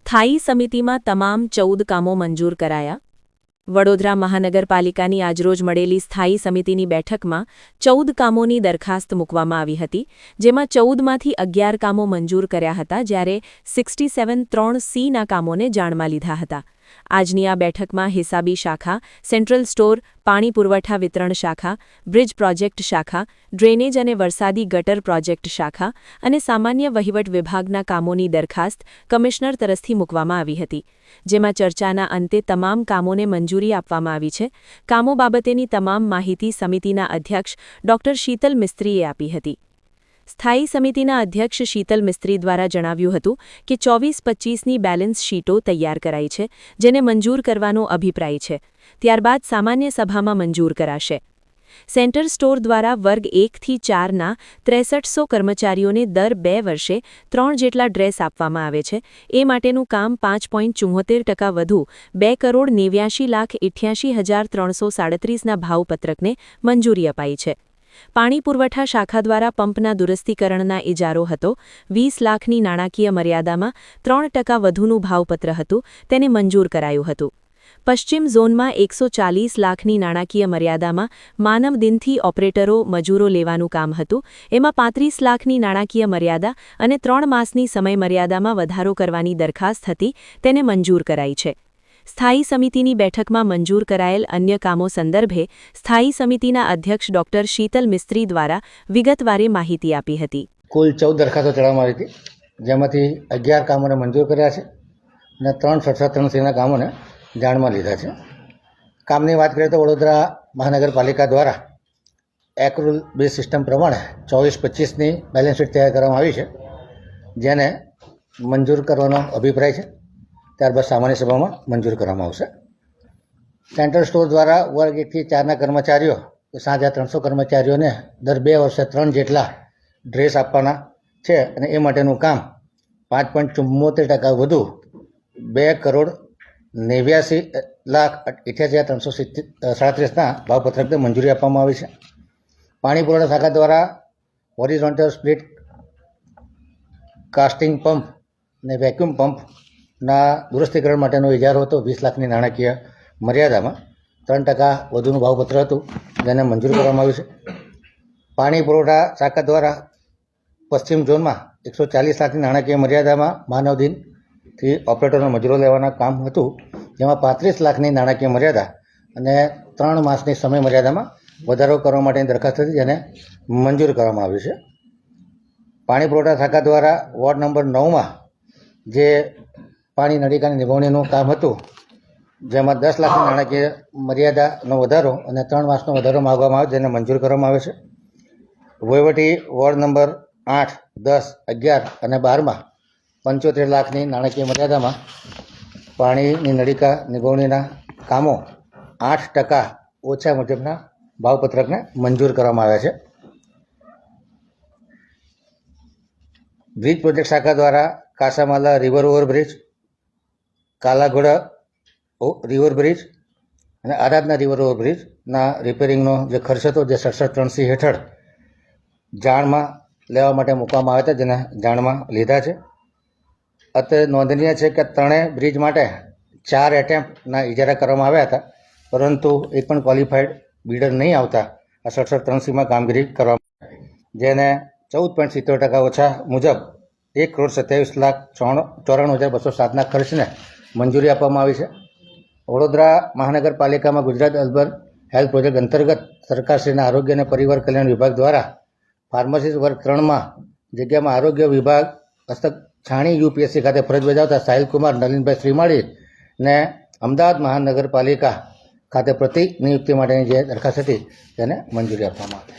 સ્થાયી સમિતિમાં તમામ 14 કામો મંજૂર કરાયા. વડોદરા મહાનગરપાલિકાની આજરોજ મળેલી સ્થાયી સમિતિની બેઠકમાં 14 કામોની દરખાસ્ત મૂકવામાં આવી હતી, જેમાં 14માંથી 11 કામો મંજૂર કર્યા હતા, જ્યારે 67 3C ના કામોને જાણમાં લીધા હતા. આજની આ બેઠકમાં હિસાબી શાખા, સેન્ટ્રલ સ્ટોર, પાણી પુરવઠા વિતરણ શાખા, બ્રિજ પ્રોજેક્ટ શાખા, ડ્રેનેજ અને વરસાદી ગટર પ્રોજેક્ટ શાખા અને સામાન્ય વહીવટ વિભાગના કામોની દરખાસ્ત કમિશનર તરફથી મૂકવામાં આવી હતી, જેમાં ચર્ચાના અંતે તમામ કામોને મંજૂરી આપવામાં આવી છે. કામો બાબતેની તમામ માહિતી સમિતિના અધ્યક્ષ ડોક્ટર શીતલ મિસ્ત્રીએ આપી હતી. સ્થાયી સમિતિના અધ્યક્ષ શીતલ મિસ્ત્રી દ્વારા જણાવ્યું હતું કે 24-25ની બેલેન્સ શીટો તૈયાર કરાઈ છે, જેને મંજૂર કરવાનો અભિપ્રાય છે. ત્યારબાદ સામાન્ય સભામાં મંજૂર કરાશે. સેન્ટર સ્ટોર દ્વારા વર્ગ 1થી 4ના 6300 કર્મચારીઓને દર 2 વર્ષે 3 જેટલા ડ્રેસ આપવામાં આવે છે. એ માટેનું કામ 5.74% વધુ 2,89,88,337ના ભાવપત્રકને મંજૂરી અપાઈ છે. પાણી પુરવઠા શાખા દ્વારા પંપના દુરસ્તીકરણના ઇજારો હતો. 20 લાખની નાણાકીય મર્યાદામાં 3% વધુનું ભાવપત્ર હતું, તેને મંજૂર કરાયું હતું. પશ્ચિમ ઝોનમાં 140 લાખની નાણાકીય મર્યાદામાં માનવ દિનથી ઓપરેટરો મજૂરો લેવાનું કામ હતું. એમાં 35 લાખની નાણાકીય મર્યાદા અને 3 માસની સમયમર્યાદામાં વધારો કરવાની દરખાસ્ત હતી, તેને મંજૂર કરાઈ છે. સ્થાયી સમિતિની બેઠકમાં મંજૂર કરાયેલ અન્ય કામો સંદર્ભે સ્થાયી સમિતિના અધ્યક્ષ ડોક્ટર શીતલ મિસ્ત્રી દ્વારા વિગતવારે માહિતી આપી હતી. કુલ 14 દરખાસ્તો ચડાવવામાં આવી હતી, જેમાંથી 11 કામોને મંજૂર કર્યા છે અને 3 કામોને જાણમાં લીધા છે. કામની વાત કરીએ તો વડોદરા મહાનગરપાલિકા દ્વારા એક્રુલ બેઝ સિસ્ટમ પ્રમાણે 24-25ની બેલેન્સ શીટ તૈયાર કરવામાં આવી છે, જેને મંજૂર કરવાનો અભિપ્રાય છે. ત્યારબાદ સામાન્ય સભામાં મંજૂર કરવામાં આવશે. સેન્ટ્રલ સ્ટોર દ્વારા વર્ગ 1થી 4ના કર્મચારીઓ 7,300 કર્મચારીઓને દર 2 વર્ષે 3 જેટલા ડ્રેસ આપવાના છે અને એ માટેનું કામ 5.74% વધુ 2,89,88,337ના ભાવપત્રકને મંજૂરી આપવામાં આવી છે. પાણી પુરવઠા શાખા દ્વારા હોરિઝોન્ટલ સ્પ્લિટ કાસ્ટિંગ પંપ અને વેક્યુમ પંપના દુરસ્તીકરણ માટેનો ઇજારો હતો. 20 લાખની નાણાકીય મર્યાદામાં 3% વધુનું ભાવપત્ર હતું, જેને મંજૂર કરવામાં આવ્યું છે. પાણી પુરવઠા શાખા દ્વારા પશ્ચિમ ઝોનમાં 140 લાખની નાણાકીય મર્યાદામાં માનવ દિનથી ઓપરેટરનો મજૂરો લેવાના કામ હતું, જેમાં 35 લાખની નાણાકીય મર્યાદા અને 3 માસની સમય મર્યાદામાં વધારો કરવા માટેની દરખાસ્ત હતી, જેને મંજૂર કરવામાં આવ્યું છે. પાણી પુરવઠા શાખા દ્વારા વોર્ડ નંબર 9માં જે પાણી નળીકાની નિભાવણીનું કામ હતું, જેમાં 10 લાખની નાણાકીય મર્યાદાનો વધારો અને 3 માસનો વધારો માગવામાં આવ્યો, જેને મંજૂર કરવામાં આવે છે. વહીવટી વોર્ડ નંબર 8, 10, 11 અને 12માં 75 લાખની નાણાકીય મર્યાદામાં પાણીની નળીકા નિભાવણીના કામો 8% ઓછા મુજબના ભાવપત્રકને મંજૂર કરવામાં આવ્યા છે. બ્રિજ પ્રોજેક્ટ શાખા દ્વારા Kasamala river overbridge, Kalaghoda river bridge અને આરાધના રિવર ઓવરબ્રિજના રિપેરિંગનો જે ખર્ચ હતો, જે 67 3C હેઠળ જાણમાં લેવા માટે મૂકવામાં આવ્યા હતા, જેને જાણમાં લીધા છે. અત્રે નોંધનીય છે કે ત્રણેય બ્રિજ માટે 4 એટેમ્પના ઇજારા કરવામાં આવ્યા હતા, પરંતુ એક પણ ક્વોલિફાઈડ બિલ્ડર નહીં આવતા આ 67 3Cમાં કામગીરી કરવામાં, જેને 14.70% ઓછા મુજબ 1,27,94,207ના ખર્ચને મંજૂરી આપવામાં આવી છે. વડોદરા મહાનગરપાલિકામાં ગુજરાત અર્બન હેલ્થ પ્રોજેક્ટ અંતર્ગત સરકારશ્રીના આરોગ્ય અને પરિવાર કલ્યાણ વિભાગ દ્વારા ફાર્મસિસ્ટ વર્ગ 3માં જગ્યામાં આરોગ્ય વિભાગ હસ્તક છાણી યુપીએસસી ખાતે ફરજ બજાવતા સાહિલકુમાર નલિનભાઈ શ્રીમાળીને અમદાવાદ મહાનગરપાલિકા ખાતે પ્રતિનિયુક્તિ માટેની જે દરખાસ્ત હતી તેને મંજૂરી આપવામાં આવી.